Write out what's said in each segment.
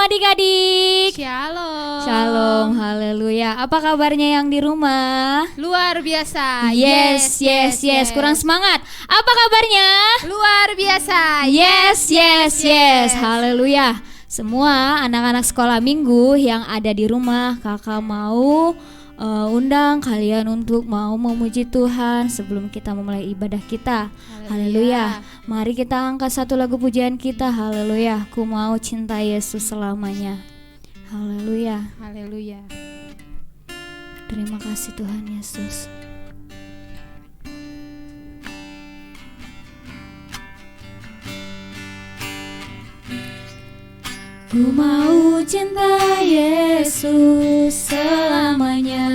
adik-adik. Shalom. Shalom, haleluya. Apa kabarnya yang di rumah? Luar biasa. Yes. Kurang semangat. Apa kabarnya? Luar biasa. Yes. Haleluya. Semua anak-anak sekolah minggu yang ada di rumah, kakak mau undang kalian untuk mau memuji Tuhan sebelum kita memulai ibadah kita. Haleluya. Mari kita angkat satu lagu pujian kita. Haleluya. Ku mau cinta Yesus selamanya. Haleluya. Haleluya. Terima kasih Tuhan Yesus. Ku mau cinta Yesus selamanya.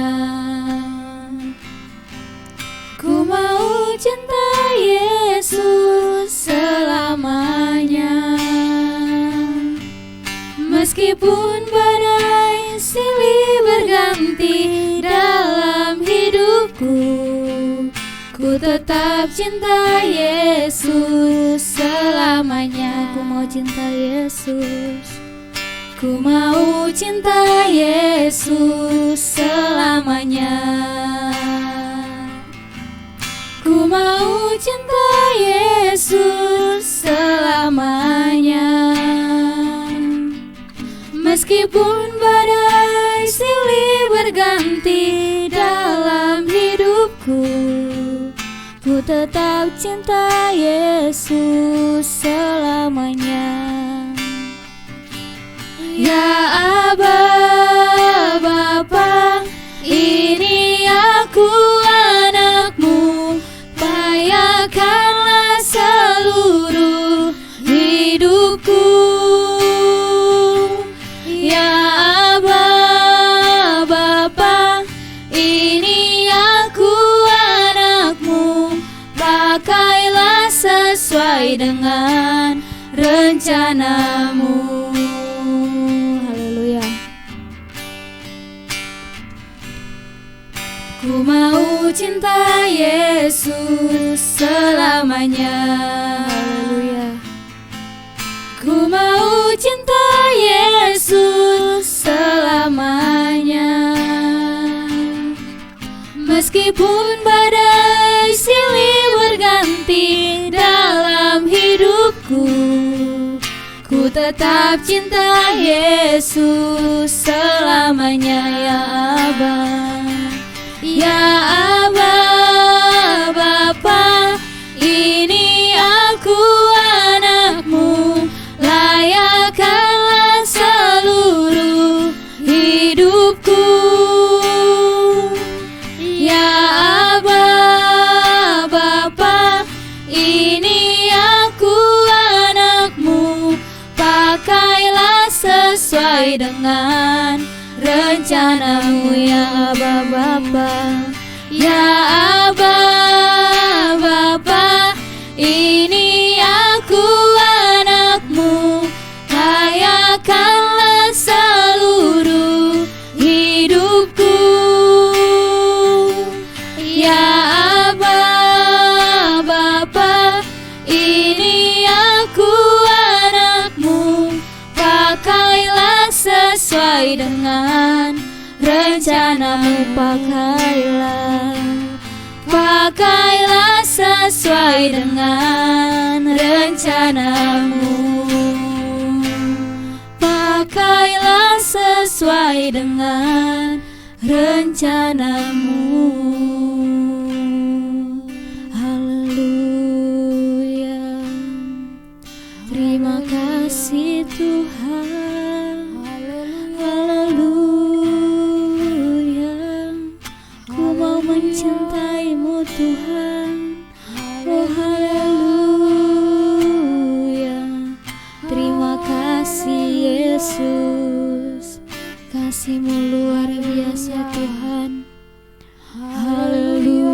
Ku mau cinta Yesus selamanya. Meskipun badai silih berganti dalam hidupku, ku tetap cinta Yesus selamanya. Ku mau cinta Yesus. Ku mau cinta Yesus selamanya. Ku mau cinta Yesus selamanya. Meskipun badai silih berganti dalam hidupku, ku tetap cinta Yesus selamanya. Ya Aba, Bapa, ini aku anakmu, bayarkanlah seluruh hidupku. Ya Aba, Bapa, ini aku anakmu, pakailah sesuai dengan rencanamu. Ku mau cinta Yesus selamanya. Haleluya. Ku mau cinta Yesus selamanya. Meskipun badai silih berganti dalam hidupku, ku tetap cinta Yesus selamanya. Ya Aba, ya Aba, Bapa, ini aku anakmu, layakkanlah seluruh hidupku. Ya Aba, Bapa, ini aku anakmu, pakailah sesuai dengan rencanamu. Ya Aba, Bapa, ya Aba, Bapa, ini aku anakmu, layakkanlah seluruh hidupku. Ya Aba, Bapa, ini aku anakmu, pakailah sesuai dengan rencanamu. Pakailah sesuai dengan rencanamu. Pakailah sesuai dengan rencanamu. Haleluya. Terima kasih Tuhan. Haleluya. Ku mau mencintaimu Tuhan. Oh haleluya. Terima kasih Yesus. Kasih-Mu luar biasa Tuhan. Haleluya.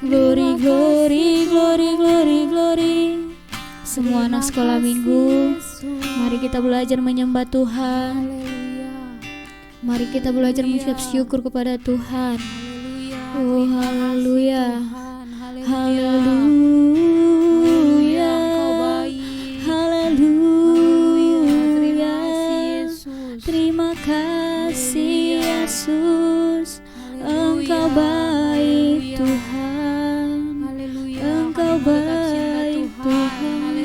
Glory, glory, glory, glory, glory. Semua anak sekolah minggu, mari kita belajar menyembah Tuhan. Mari kita belajar mengucap syukur kepada Tuhan. Oh haleluya. Haleluya. Haleluya. Engkau baik Tuhan, Engkau baik Tuhan.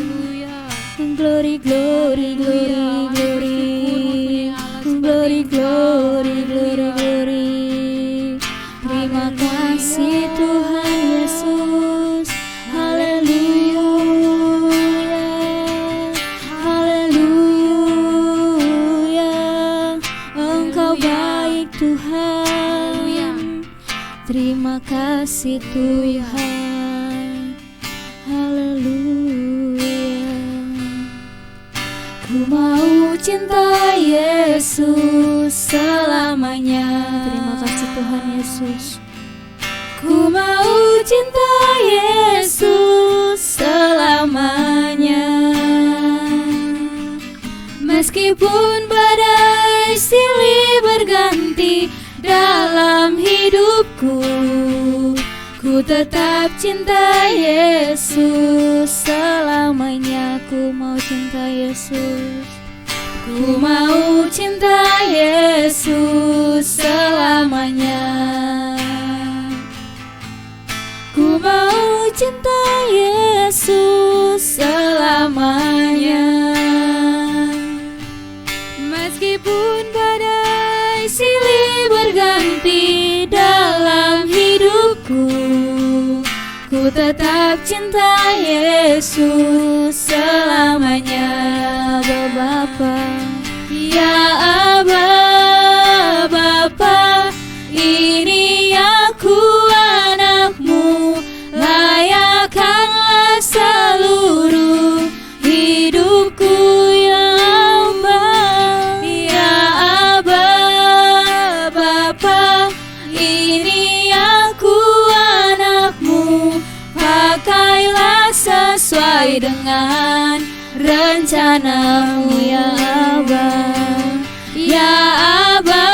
Glory, glory, glory, glory, glory, glory, glory, glory. Terima kasih Tuhan Yesus. Haleluya, haleluya. Engkau baik Tuhan. Terima kasih Tuhan. Haleluya. Ku mau cinta Yesus selamanya. Terima kasih Tuhan Yesus. Ku mau cinta Yesus selamanya. Meskipun badai silih berganti dalam hidupku, ku tetap cinta Yesus selamanya. Ku mau cinta Yesus. Ku mau cinta Yesus selamanya. Ku mau cinta Yesus selamanya. Meskipun badai silih berganti dalam hidupku, ku tetap cinta Yesus selamanya. Bapa, ya Aba, Bapa, ini aku anakmu, layakkanlah seluruh hidupku ya Aba. Ya Aba, Bapa, ini aku anakmu, pakailah sesuai dengan rencanamu ya Aba. Ya Aba,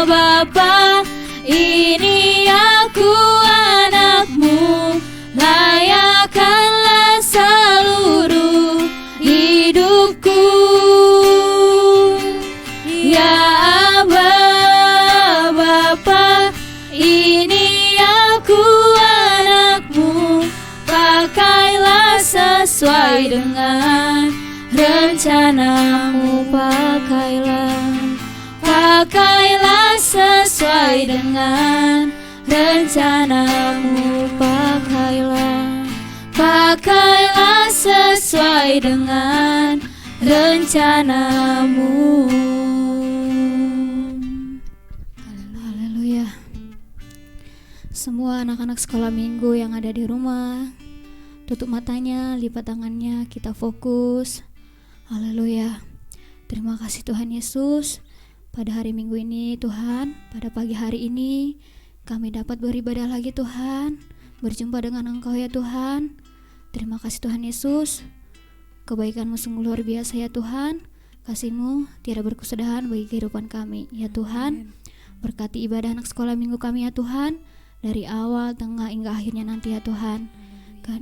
Bapa, ini aku anakmu, layakkanlah seluruh hidupku. Ya Aba, Bapa, ini aku anakmu, pakailah sesuai dengan rencanamu. Pakailah sesuai dengan rencanamu. Pakailah sesuai dengan rencanamu. Haleluya. Semua anak-anak sekolah minggu yang ada di rumah, tutup matanya, lipat tangannya, kita fokus. Haleluya. Terima kasih Tuhan Yesus. Pada hari Minggu ini Tuhan, pada pagi hari ini kami dapat beribadah lagi Tuhan, berjumpa dengan Engkau ya Tuhan. Terima kasih Tuhan Yesus. Kebaikan-Mu sungguh luar biasa ya Tuhan. Kasih-Mu tiada berkesudahan bagi kehidupan kami ya Tuhan. Berkati ibadah anak sekolah minggu kami ya Tuhan, dari awal, tengah, hingga akhirnya nanti ya Tuhan.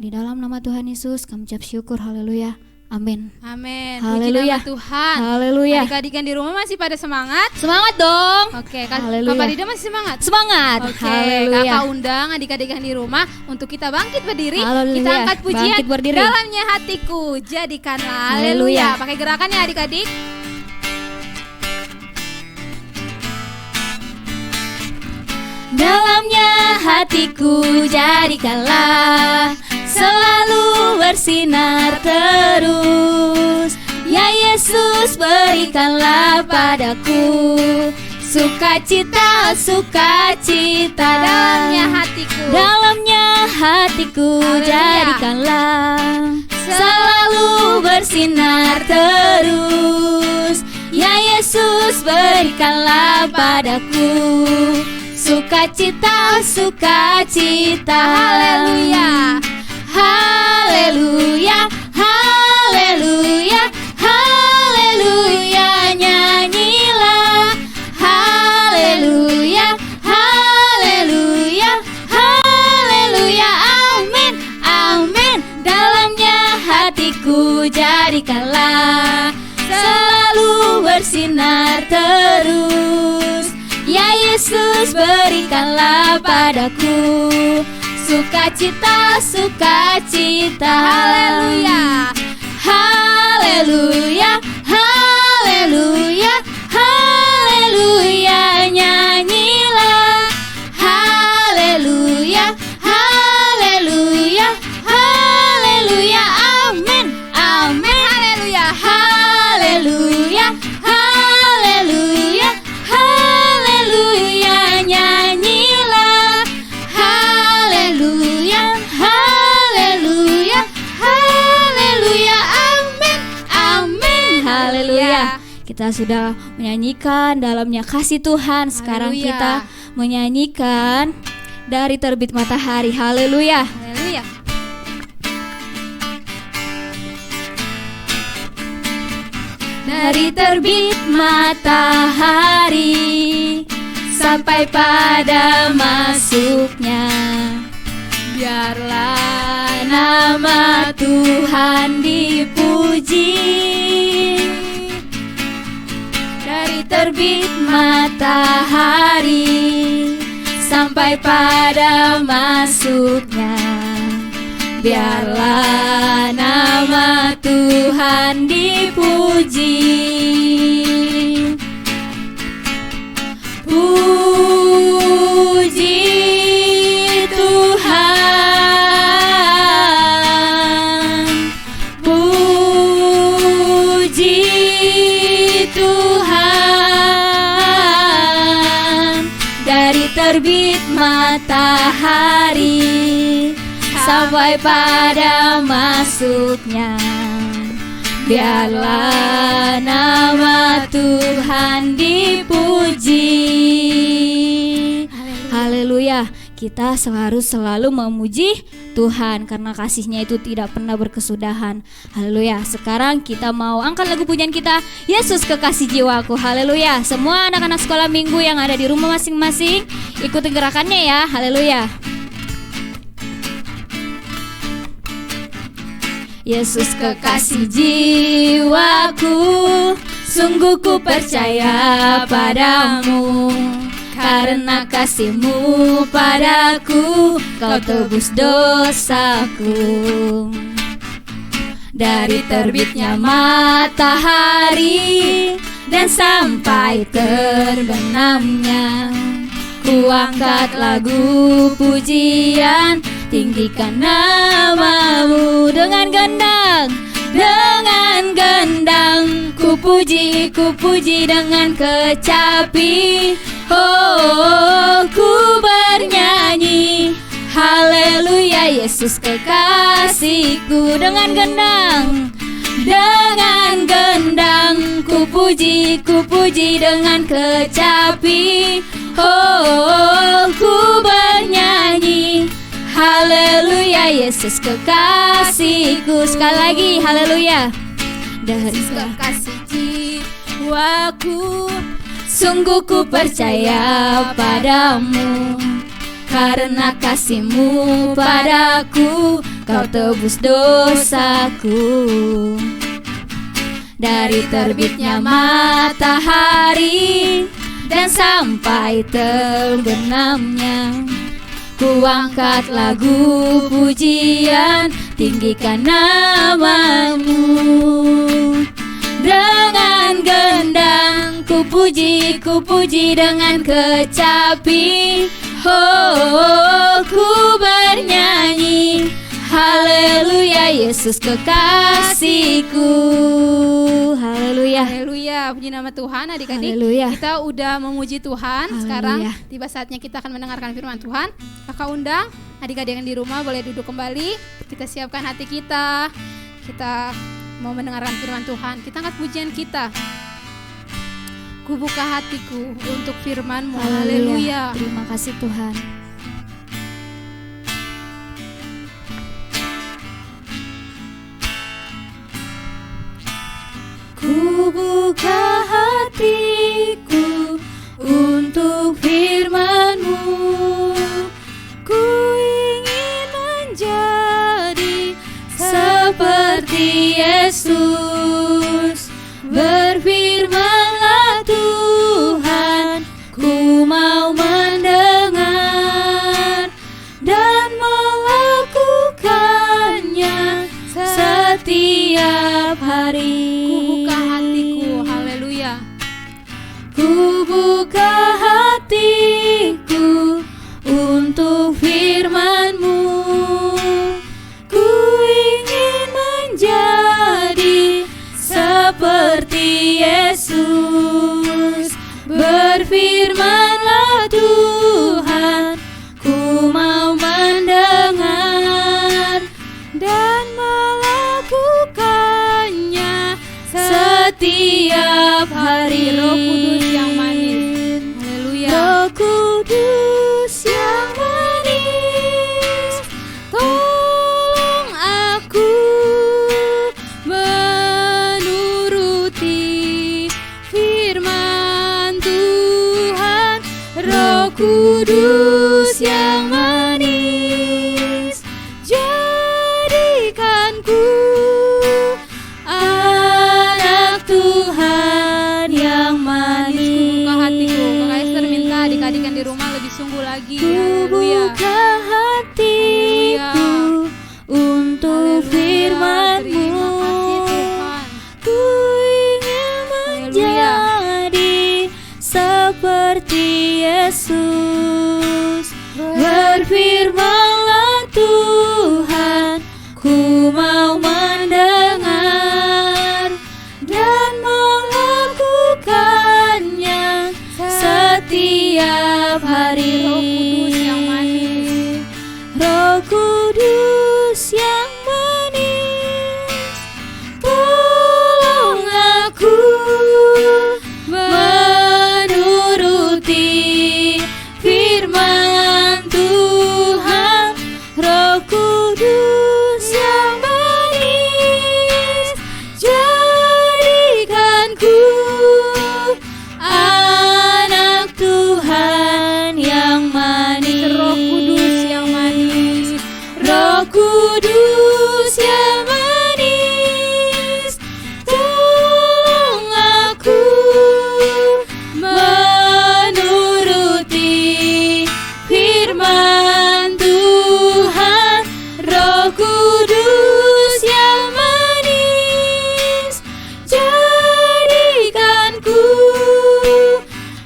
Di dalam nama Tuhan Yesus kami ucap syukur. Haleluya. Amin. Amin. Haleluya. Puji nama Tuhan. Haleluya. Adik-adik yang di rumah masih pada semangat? Semangat dong. Oke, Haleluya. Kak Dida masih semangat? Semangat. Oke, Haleluya. Kakak undang adik-adik yang di rumah untuk kita bangkit berdiri. Haleluya. Kita angkat pujian. Bangkit berdiri. Dalamnya hatiku jadikanlah. Haleluya. Haleluya. Pakai gerakannya adik-adik. Dalamnya hatiku jadikanlah selalu bersinar terus. Ya Yesus, berikanlah padaku sukacita, sukacita. Dalamnya hatiku Haleluya. jadikanlah selalu bersinar terus. Ya Yesus, berikanlah padaku sukacita, sukacita. Haleluya. Haleluya, haleluya, haleluya. Nyanyilah haleluya, haleluya, haleluya. Amin, amin. Dalamnya hatiku jadikanlah selalu bersinar terus. Ya Yesus, berikanlah padaku sukacita, sukacita. Haleluya. Haleluya, haleluya, haleluya, nyanyilah. Haleluya, haleluya, haleluya, amin, amin. Haleluya. Haleluya, haleluya, haleluya, nyanyilah. Haleluya, haleluya, haleluya, amin, amin. Haleluya. Kita sudah menyanyikan dalamnya kasih Tuhan. Sekarang Haleluya. kita menyanyikan dari terbit matahari. Haleluya. Haleluya. Dari terbit matahari sampai pada masuknya, biarlah nama Tuhan dipuji. Dari terbit matahari sampai pada masuknya, biarlah nama Tuhan dipuji. Puji Tuhan, puji Tuhan. Dari terbit matahari sampai pada masuknya, biarlah nama Tuhan dipuji. Haleluya. Kita harus selalu memuji Tuhan karena kasih-Nya itu tidak pernah berkesudahan. Haleluya. Sekarang kita mau angkat lagu pujian kita, Yesus kekasih jiwaku. Haleluya. Semua anak-anak sekolah minggu yang ada di rumah masing-masing, ikuti gerakannya ya. Haleluya. Yesus kekasih jiwaku, sungguh ku percaya padamu. Karena kasih-Mu padaku, Kau tebus dosaku. Dari terbitnya matahari dan sampai terbenamnya, ku angkat lagu pujian, tinggikan nama-Mu dengan gendang. Dengan gendang ku puji dengan kecapi. Oh, ku bernyanyi haleluya, Yesus kekasihku. Dengan gendang ku puji dengan kecapi. Oh, ku bernyanyi haleluya, Yesus kekasihku. Sekali lagi haleluya. Dari Kekasih jiwaku, sungguh ku percaya padamu. Karena kasih-Mu padaku, Kau tebus dosaku. Dari terbitnya matahari dan sampai terbenamnya, ku angkat lagu pujian, tinggikan nama-Mu. Dengan gendang ku puji dengan kecapi. Oh, ku bernyanyi haleluya, Yesus kekasihku. Haleluya. Haleluya, puji nama Tuhan adik-adik. Haleluya. Kita udah memuji Tuhan. Haleluya. Sekarang tiba saatnya kita akan mendengarkan firman Tuhan. Kakak undang adik-adik yang di rumah boleh duduk kembali. Kita siapkan hati kita. Kita mau mendengarkan firman Tuhan. Kita angkat pujian kita. Ku buka hatiku untuk firman-Mu. Haleluya. Terima kasih Tuhan. Ku buka hatiku untuk firman-Mu. Ku ingin menjadi seperti Yesus. Berfirmanlah Tuhan, ku mau mendengar lagi. Ku Haleluya. buka hatiku untuk firman-Mu. Terima kasih Tuhan. Ku ingin menjadi seperti Yesus. Berfirmanlah Tuhan, ku mau mendengar dan melakukannya setiap hari. Roh Kudus yang manis, tolong aku menuruti firman Tuhan. Roh Kudus yang manis, jadikanku anak Tuhan yang manis. Roh Kudus yang manis. Roh Kudus yang manis, tolong aku menuruti firman Tuhan. Roh Kudus yang manis, jadikanku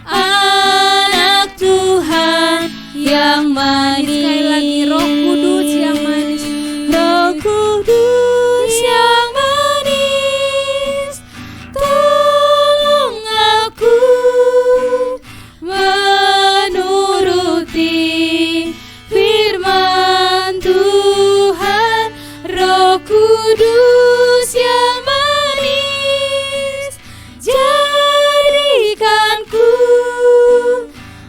anak Tuhan yang manis. Sekali lagi, Roh Kudus yang manis. Roh Kudus yang manis, tolong aku menuruti firman Tuhan. Roh Kudus yang manis, jadikanku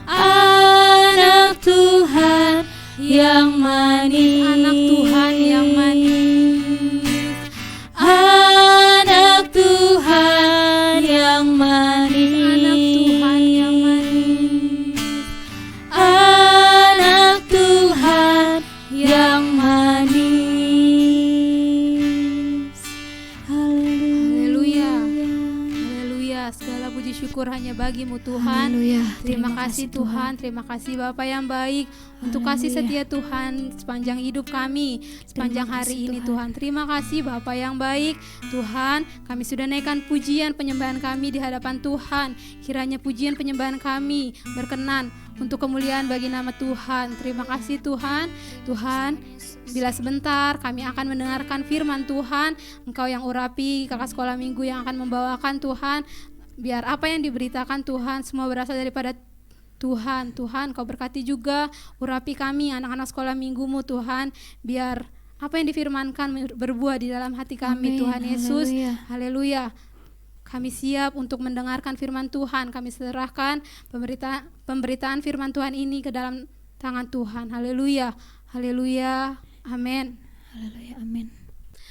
anak Tuhan yang manis. Anak Tuhan yang manis. Anak Tuhan yang manis. Anak Tuhan yang Anak Tuhan yang manis. manis. Haleluya. Haleluya. Segala puji syukur hanya bagi-Mu Tuhan. Haleluya. Terima kasih Tuhan. Terima kasih Bapa yang baik untuk kasih setia Tuhan sepanjang hidup kami, sepanjang Terima hari kasih, ini Tuhan. Tuhan. Terima kasih Bapa yang baik Tuhan. Kami sudah naikkan pujian penyembahan kami di hadapan Tuhan. Kiranya pujian penyembahan kami berkenan untuk kemuliaan bagi nama Tuhan. Terima kasih Tuhan. Tuhan, bila sebentar kami akan mendengarkan firman Tuhan, Engkau yang urapi kakak sekolah minggu yang akan membawakan Tuhan. Biar apa yang diberitakan Tuhan semua berasal daripada Tuhan. Tuhan, Kau berkati juga urapi kami anak-anak sekolah minggu-Mu Tuhan. Biar apa yang difirmankan berbuah di dalam hati kami. Amin. Tuhan Yesus. Haleluya. Haleluya. Kami siap untuk mendengarkan firman Tuhan. Kami serahkan pemberitaan firman Tuhan ini ke dalam tangan Tuhan. Haleluya. Haleluya. Amin. Haleluya. Amin.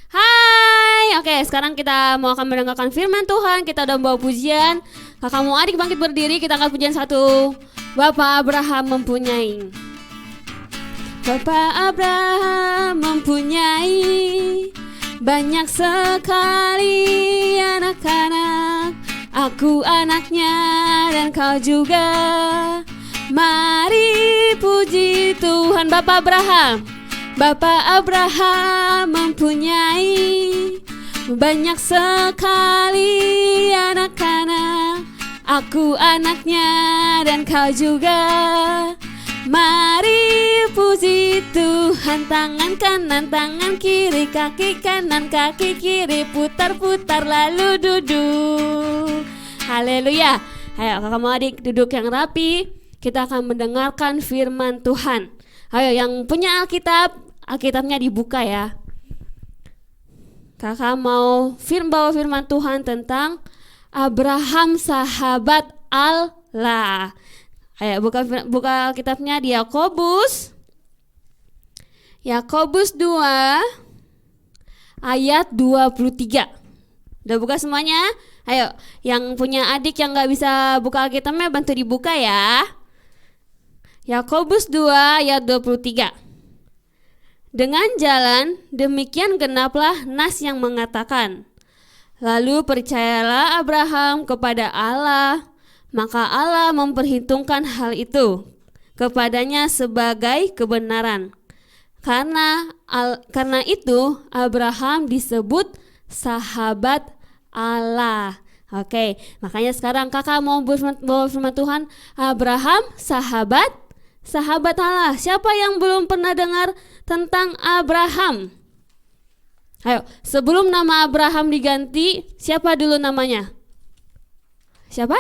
Hai, oke sekarang kita mau akan mendengarkan firman Tuhan. Kita udah bawa pujian. Kakak mau adik bangkit berdiri, kita angkat pujian satu. Bapak Abraham mempunyai. Bapak Abraham mempunyai banyak sekali anak-anak. Aku anaknya dan kau juga. Mari puji Tuhan. Bapak Abraham. Bapak Abraham mempunyai banyak sekali anak-anak. Aku anaknya dan kau juga. Mari puji Tuhan. Tangan kanan, tangan kiri, kaki kanan, kaki kiri, putar-putar lalu duduk. Haleluya. Ayo kakak mau adik duduk yang rapi. Kita akan mendengarkan firman Tuhan. Ayo yang punya Alkitabnya dibuka ya. Kakak mau bawa firman Tuhan tentang Abraham sahabat Allah. Ayo buka Alkitabnya di Yakobus 2 ayat 23. Udah buka semuanya? Ayo, yang punya adik yang gak bisa buka Alkitabnya bantu dibuka ya. Yakobus 2 ayat 23. Dengan jalan demikian genaplah nas yang mengatakan, lalu percayalah Abraham kepada Allah, maka Allah memperhitungkan hal itu kepadanya sebagai kebenaran. Karena itu Abraham disebut sahabat Allah. Oke, makanya sekarang kakak mau bawa firman Tuhan. Abraham sahabat Allah. Siapa yang belum pernah dengar tentang Abraham? Ayo, sebelum nama Abraham diganti, siapa dulu namanya? Siapa?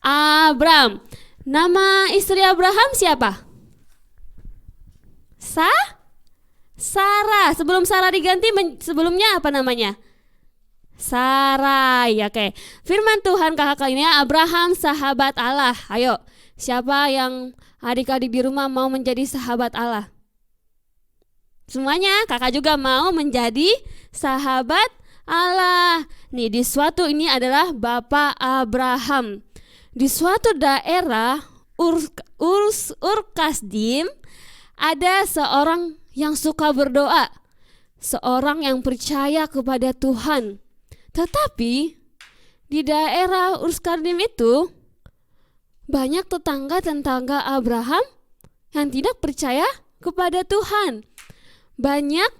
Abram. Nama istri Abraham siapa? Sarah. Sebelum Sarah diganti, sebelumnya apa namanya? Sarai. Oke. Firman Tuhan kakak kali ini, Abraham sahabat Allah. Ayo, siapa yang adik-adik di rumah mau menjadi sahabat Allah? Semuanya, kakak juga mau menjadi sahabat Allah. Nih, di suatu ini adalah Bapak Abraham. Di suatu daerah Ur-Kasdim ada seorang yang suka berdoa, seorang yang percaya kepada Tuhan. Tetapi di daerah Ur-Kasdim itu banyak tetangga Abraham yang tidak percaya kepada Tuhan. Banyak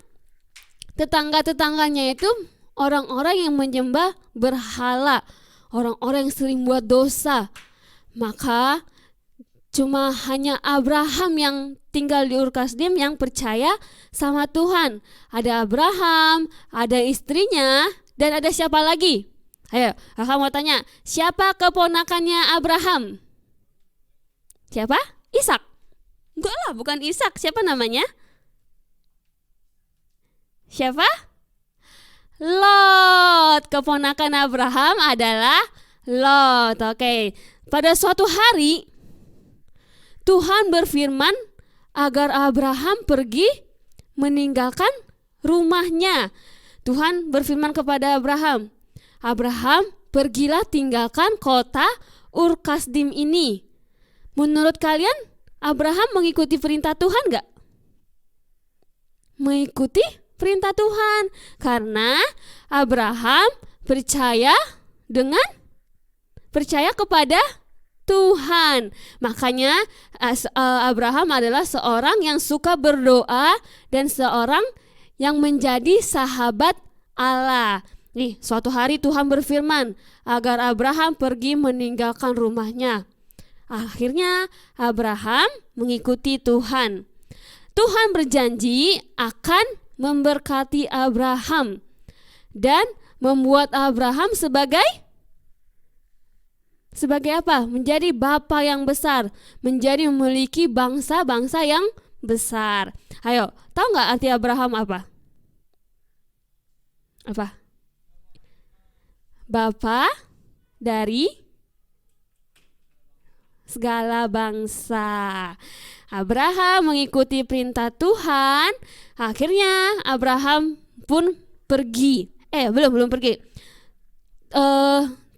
tetangga-tetangganya itu orang-orang yang menyembah berhala, orang-orang yang sering buat dosa. Maka cuma hanya Abraham yang tinggal di Ur-Kasdim yang percaya sama Tuhan. Ada Abraham, ada istrinya, dan ada siapa lagi? Ayo, kakak mau tanya, siapa keponakannya Abraham? Siapa? Ishak? Enggak lah, bukan Ishak. Siapa namanya? Siapa? Lot. Keponakan Abraham adalah Lot. Oke. Pada suatu hari Tuhan berfirman agar Abraham pergi meninggalkan rumahnya. Tuhan berfirman kepada Abraham, Abraham, pergilah tinggalkan kota Ur-Kasdim ini. Menurut kalian Abraham mengikuti perintah Tuhan gak? Mengikuti perintah Tuhan, karena Abraham percaya kepada Tuhan. Makanya Abraham adalah seorang yang suka berdoa dan seorang yang menjadi sahabat Allah. Nih, suatu hari Tuhan berfirman agar Abraham pergi meninggalkan rumahnya. Akhirnya Abraham mengikuti Tuhan. Tuhan berjanji akan memberkati Abraham dan membuat Abraham sebagai apa? Menjadi bapa yang besar, menjadi memiliki bangsa-bangsa yang besar. Ayo, tahu nggak arti Abraham apa? Apa? Bapa dari segala bangsa. Abraham mengikuti perintah Tuhan. Akhirnya Abraham pun pergi. Belum pergi.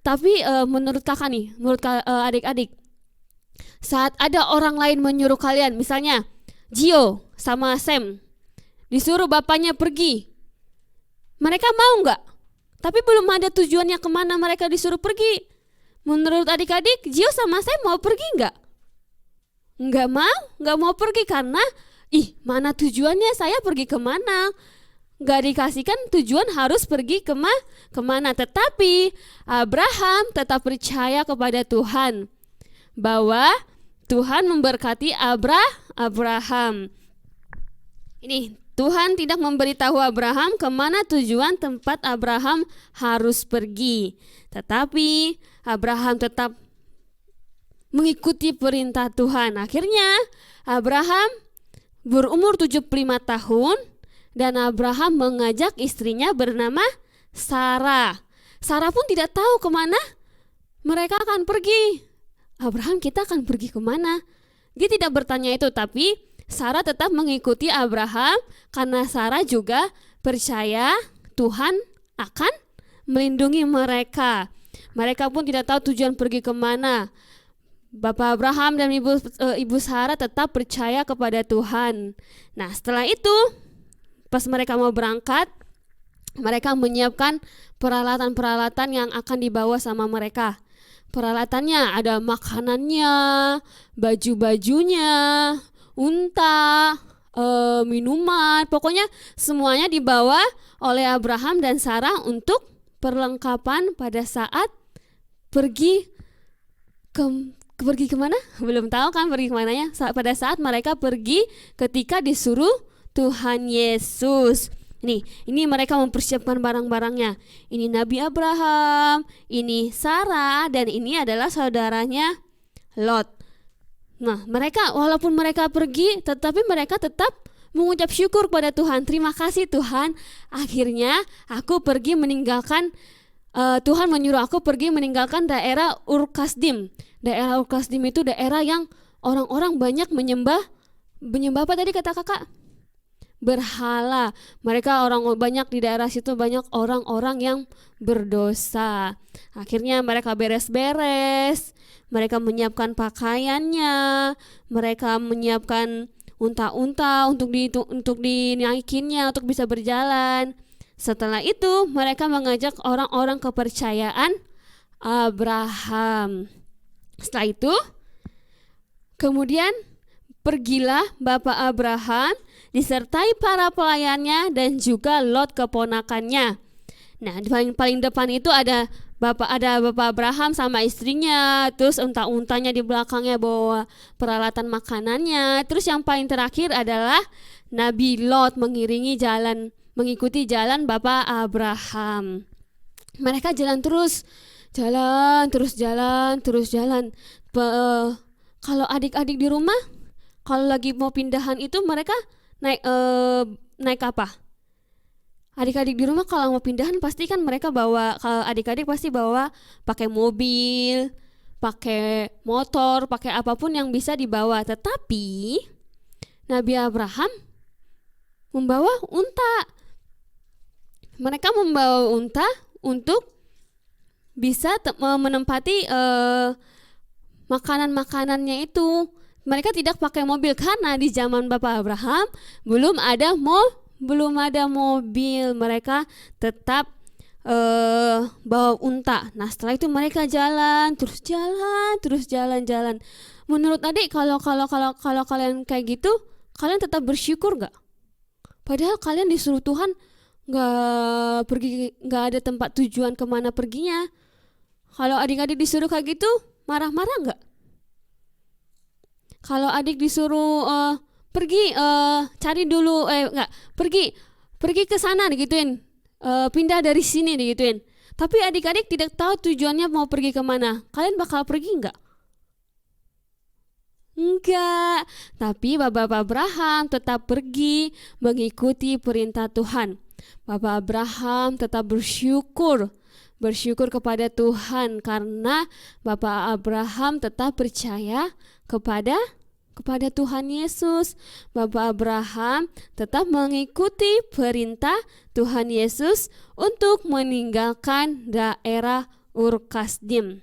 Tapi menurut kakak nih, menurut adik-adik, saat ada orang lain menyuruh kalian, misalnya Gio sama Sam disuruh bapaknya pergi, mereka mau nggak? Tapi belum ada tujuannya kemana mereka disuruh pergi. Menurut adik-adik, Gio sama Sam mau pergi nggak? Nggak mau pergi karena mana tujuannya, saya pergi kemana? Nggak dikasihkan tujuan harus pergi kemana. Tetapi Abraham tetap percaya kepada Tuhan bahwa Tuhan memberkati Abraham. Ini Tuhan tidak memberitahu Abraham kemana tujuan tempat Abraham harus pergi. Tetapi Abraham tetap mengikuti perintah Tuhan. Akhirnya Abraham berumur 75 tahun dan Abraham mengajak istrinya bernama Sarah. Sarah pun tidak tahu kemana mereka akan pergi. Abraham, kita akan pergi kemana? Dia tidak bertanya itu, tapi Sarah tetap mengikuti Abraham karena Sarah juga percaya Tuhan akan melindungi mereka. Mereka pun tidak tahu tujuan pergi kemana. Bapak Abraham dan Ibu Sarah tetap percaya kepada Tuhan. Nah, setelah itu pas mereka mau berangkat, mereka menyiapkan peralatan-peralatan yang akan dibawa sama mereka. peralatannya, ada makanannya, baju-bajunya, unta, minuman, pokoknya semuanya dibawa oleh Abraham dan Sarah untuk perlengkapan pada saat pergi pergi kemana? Belum tahu kan pergi kemananya. Pada saat mereka pergi ketika disuruh Tuhan Yesus. Ini mereka mempersiapkan barang-barangnya. Ini Nabi Abraham, ini Sarah, dan ini adalah saudaranya Lot. Nah, mereka walaupun mereka pergi, tetapi mereka tetap mengucap syukur kepada Tuhan. Terima kasih Tuhan, akhirnya aku pergi meninggalkan Tuhan menyuruh aku pergi meninggalkan daerah Ur-Kasdim. Daerah Ur-Kasdim itu daerah yang orang-orang banyak menyembah apa tadi kata kakak? Berhala. Mereka orang banyak di daerah situ, banyak orang-orang yang berdosa. Akhirnya mereka beres-beres, mereka menyiapkan pakaiannya, mereka menyiapkan unta-unta untuk dinaikinnya untuk bisa berjalan. Setelah itu mereka mengajak orang-orang kepercayaan Abraham. Setelah itu kemudian pergilah Bapak Abraham disertai para pelayannya dan juga Lot keponakannya. Nah, di paling depan itu ada Bapak Abraham sama istrinya, terus unta-untanya di belakangnya bawa peralatan makanannya. Terus yang paling terakhir adalah Nabi Lot mengikuti jalan Bapak Abraham. Mereka jalan terus. Kalau adik-adik di rumah, kalau lagi mau pindahan itu mereka naik apa? Adik-adik di rumah kalau mau pindahan pasti kan mereka bawa, kalau adik-adik pasti bawa pakai mobil, pakai motor, pakai apapun yang bisa dibawa. Tetapi Nabi Abraham membawa unta. Mereka membawa unta untuk bisa menempati makanan-makanannya itu. Mereka tidak pakai mobil karena di zaman Bapak Abraham belum ada mobil. Mereka tetap bawa unta. Nah, setelah itu mereka jalan. Menurut adik, kalau kalian kayak gitu, kalian tetap bersyukur gak? Padahal kalian disuruh Tuhan nggak ada tempat tujuan kemana perginya. Kalau adik-adik disuruh kayak gitu, marah-marah nggak? Kalau adik disuruh pergi cari dulu, pergi ke sana digituin, pindah dari sini digituin. Tapi adik-adik tidak tahu tujuannya mau pergi kemana. Kalian bakal pergi nggak? Enggak. Tapi Bapak Abraham tetap pergi mengikuti perintah Tuhan. Bapak Abraham tetap bersyukur kepada Tuhan karena Bapak Abraham tetap percaya kepada Tuhan Yesus. Bapak Abraham tetap mengikuti perintah Tuhan Yesus untuk meninggalkan daerah Ur-Kasdim.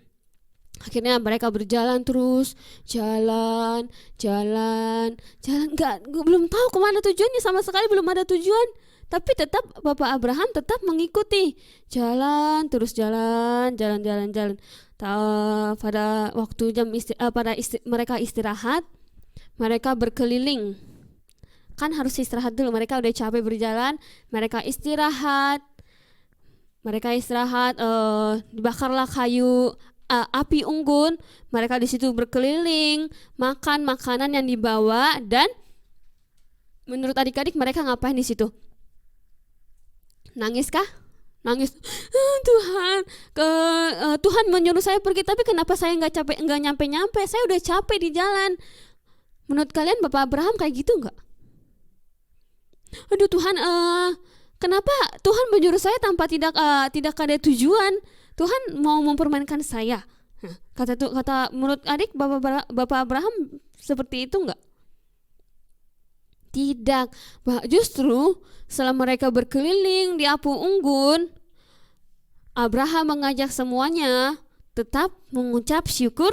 Akhirnya mereka berjalan terus, jalan, belum tahu kemana tujuannya, sama sekali belum ada tujuan. Tapi tetap Bapak Abraham tetap mengikuti, jalan. Pada waktu mereka istirahat, mereka berkeliling. Kan harus istirahat dulu, mereka udah capek berjalan, mereka istirahat. Dibakarlah kayu api unggun, mereka di situ berkeliling, makan makanan yang dibawa. Dan menurut adik-adik mereka ngapain di situ? Nangis kah? Nangis. Tuhan menyuruh saya pergi, tapi kenapa saya nggak nyampe? Saya udah capek di jalan. Menurut kalian Bapak Abraham kayak gitu nggak? Aduh Tuhan, kenapa Tuhan menyuruh saya tanpa tidak ada tujuan? Tuhan mau mempermainkan saya. Kata menurut adik Bapak Abraham seperti itu nggak? Tidak. Justru setelah mereka berkeliling di api unggun, Abraham mengajak semuanya tetap mengucap syukur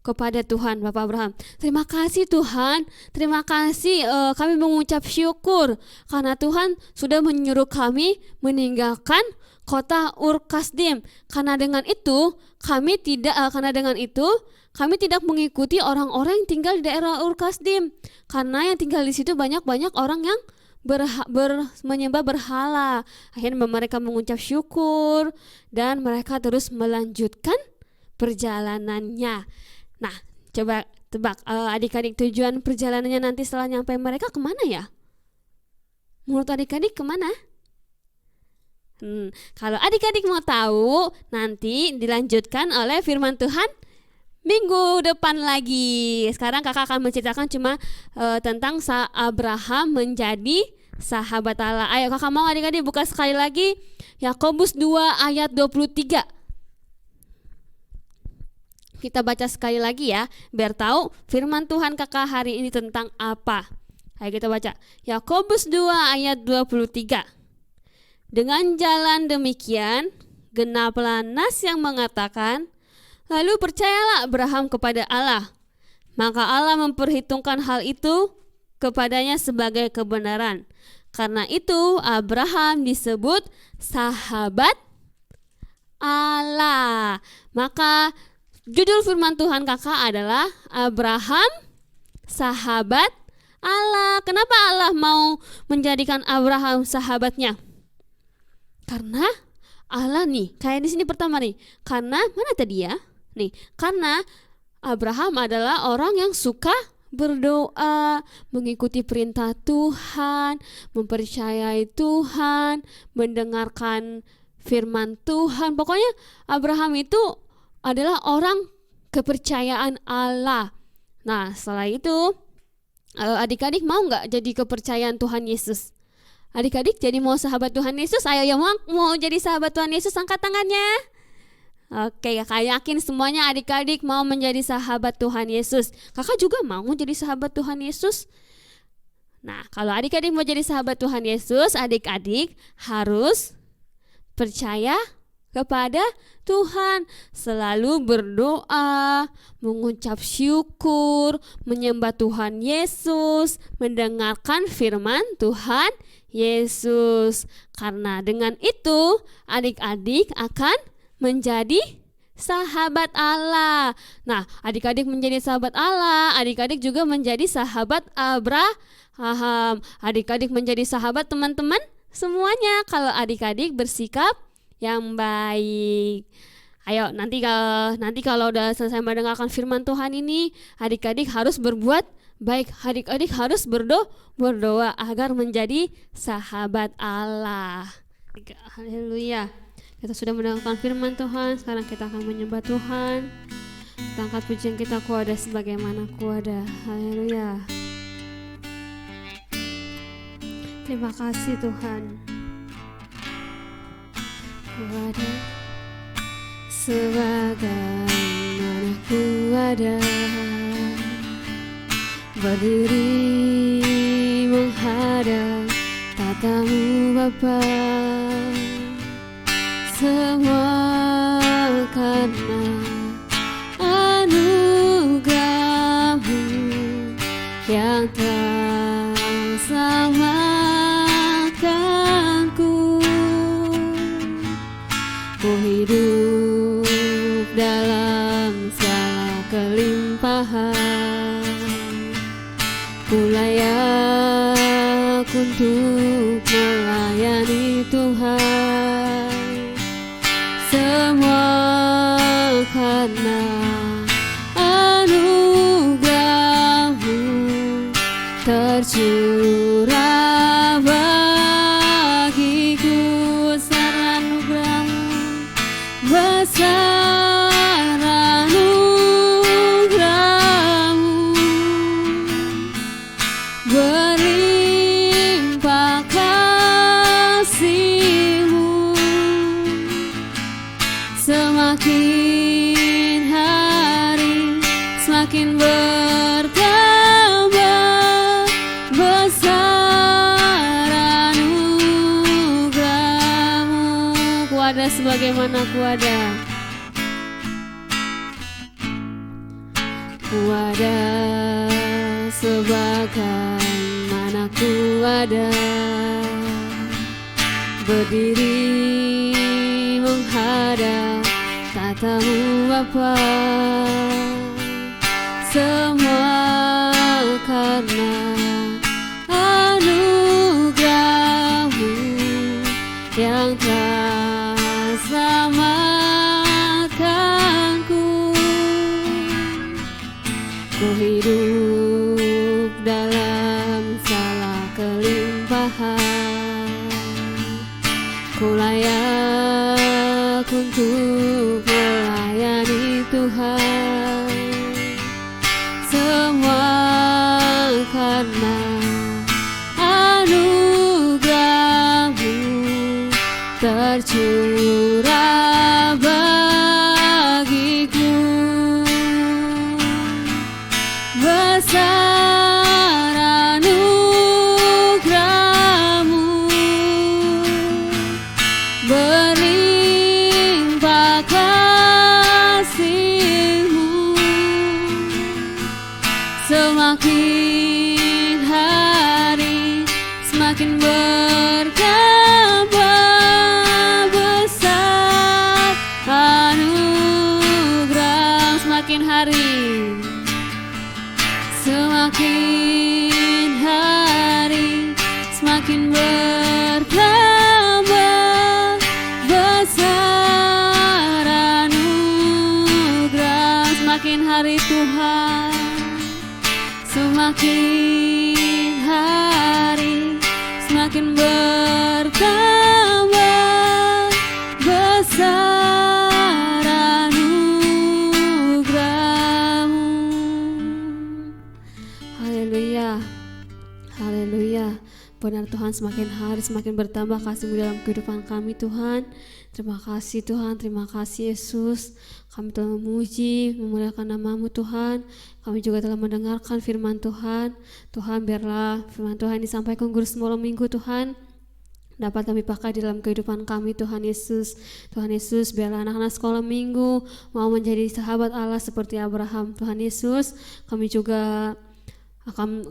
kepada Tuhan. Bapak Abraham, terima kasih Tuhan, terima kasih, kami mengucap syukur karena Tuhan sudah menyuruh kami meninggalkan kota Ur Kasdim. Karena dengan itu kami tidak mengikuti orang-orang yang tinggal di daerah Ur Kasdim. Karena yang tinggal di situ banyak orang yang menyembah berhala. Akhirnya mereka mengucap syukur dan mereka terus melanjutkan perjalanannya. Nah, coba tebak adik-adik, tujuan perjalanannya nanti setelah nyampe mereka kemana ya? Menurut adik-adik kemana? Kalau adik-adik mau tahu, nanti dilanjutkan oleh firman Tuhan minggu depan lagi. Sekarang kakak akan menceritakan cuma tentang Abraham menjadi sahabat Allah. Ayo kakak mau adik-adik buka sekali lagi Yakobus 2 ayat 23. Kita baca sekali lagi ya, biar tahu firman Tuhan kakak hari ini tentang apa. Ayo kita baca Yakobus 2 ayat 23. Dengan jalan demikian genaplah nas yang mengatakan, lalu percayalah Abraham kepada Allah, maka Allah memperhitungkan hal itu kepadanya sebagai kebenaran. Karena itu Abraham disebut sahabat Allah. Maka judul firman Tuhan kakak adalah Abraham sahabat Allah. Kenapa Allah mau menjadikan Abraham sahabatnya? Karena Allah nih, kayak di sini pertama nih. Karena mana tadi ya? Nih, karena Abraham adalah orang yang suka berdoa, mengikuti perintah Tuhan, mempercayai Tuhan, mendengarkan firman Tuhan. Pokoknya Abraham itu adalah orang kepercayaan Allah. Nah, setelah itu adik-adik mau nggak jadi kepercayaan Tuhan Yesus? Adik-adik jadi mau sahabat Tuhan Yesus? Ayo yang mau jadi sahabat Tuhan Yesus angkat tangannya. Oke, kakak yakin semuanya adik-adik mau menjadi sahabat Tuhan Yesus. Kakak juga mau jadi sahabat Tuhan Yesus? Nah, kalau adik-adik mau jadi sahabat Tuhan Yesus, adik-adik harus percaya kepada Tuhan, selalu berdoa, mengucap syukur, menyembah Tuhan Yesus, mendengarkan firman Tuhan Yesus. Karena dengan itu adik-adik akan menjadi sahabat Allah. Nah, adik-adik menjadi sahabat Allah, adik-adik juga menjadi sahabat Abraham. Adik-adik menjadi sahabat teman-teman semuanya kalau adik-adik bersikap yang baik. Ayo nanti kalau udah selesai mendengarkan firman Tuhan ini, adik-adik harus berbuat baik. Adik-adik harus berdoa agar menjadi sahabat Allah. Haleluya. Kita sudah mendengarkan firman Tuhan, sekarang kita akan menyembah Tuhan. Kita angkat pujian kita, kuada sebagaimana kuada. Haleluya. Terima kasih Tuhan. Kuada sebagaimana kuada, berdiri menghadap tatamu Bapa. Semua karena anugerah-Mu yang telah selamatkanku. Ku hidup dalam segala kelimpahan, ku layak untuk melayani Tuhan. Semua karena anugerah-Mu tercurah bagiku. Besar anugerah-Mu, besar anugerah-Mu, berlimpah kasih-Mu. Semakin hari semakin bertambah, besar anugerah-Mu. Kuada sebagaimana kuada, kuada sebagaimana kuada, berdiri menghadap tatamu Bapa. Semua karena anugerah-Mu yang telah selamatkanku. Ku hidup dalam segala kelimpahan, ku layak untuk melayani Tuhan. Semua karena anugerah-Mu tercurah bagiku. Besar anugerah-Mu, berlimpah kasih-Mu. Semakin hari semakin bertambah besar anugerah. Semakin hari semakin hari semakin bertambah besar anugerah. Semakin hari Tuhan, semakin hari semakin bertambah besar anugerah-Mu. Haleluya, haleluya. Benar Tuhan, semakin hari semakin bertambah kasih-Mu dalam kehidupan kami Tuhan. Terima kasih Tuhan, terima kasih Yesus. Kami telah memuji, memuliakan nama-Mu Tuhan. Kami juga telah mendengarkan firman Tuhan. Tuhan, biarlah firman Tuhan disampaikan guru semua minggu Tuhan dapat kami pakai dalam kehidupan kami Tuhan Yesus. Tuhan Yesus, biarlah anak-anak sekolah minggu mau menjadi sahabat Allah seperti Abraham. Tuhan Yesus, kami juga akan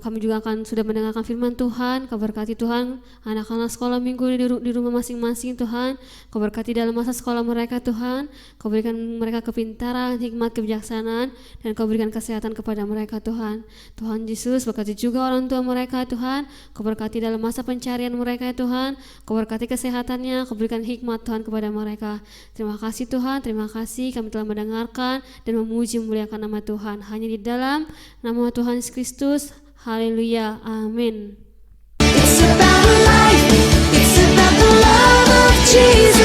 sudah mendengarkan firman Tuhan. Kau berkati Tuhan anak-anak sekolah minggu di rumah masing-masing Tuhan. Kau berkati dalam masa sekolah mereka Tuhan. Kau berikan mereka kepintaran, hikmat, kebijaksanaan, dan Kau berikan kesehatan kepada mereka Tuhan. Tuhan Yesus, berkati juga orang tua mereka Tuhan. Kau berkati dalam masa pencarian mereka Tuhan. Kau berkati kesehatannya, Kau berikan hikmat Tuhan kepada mereka. Terima kasih Tuhan, terima kasih kami telah mendengarkan dan memuji memuliakan nama Tuhan. Hanya di dalam nama Tuhan Yesus Kristus. Haleluya, amin. It's about life, it's about the love of Jesus.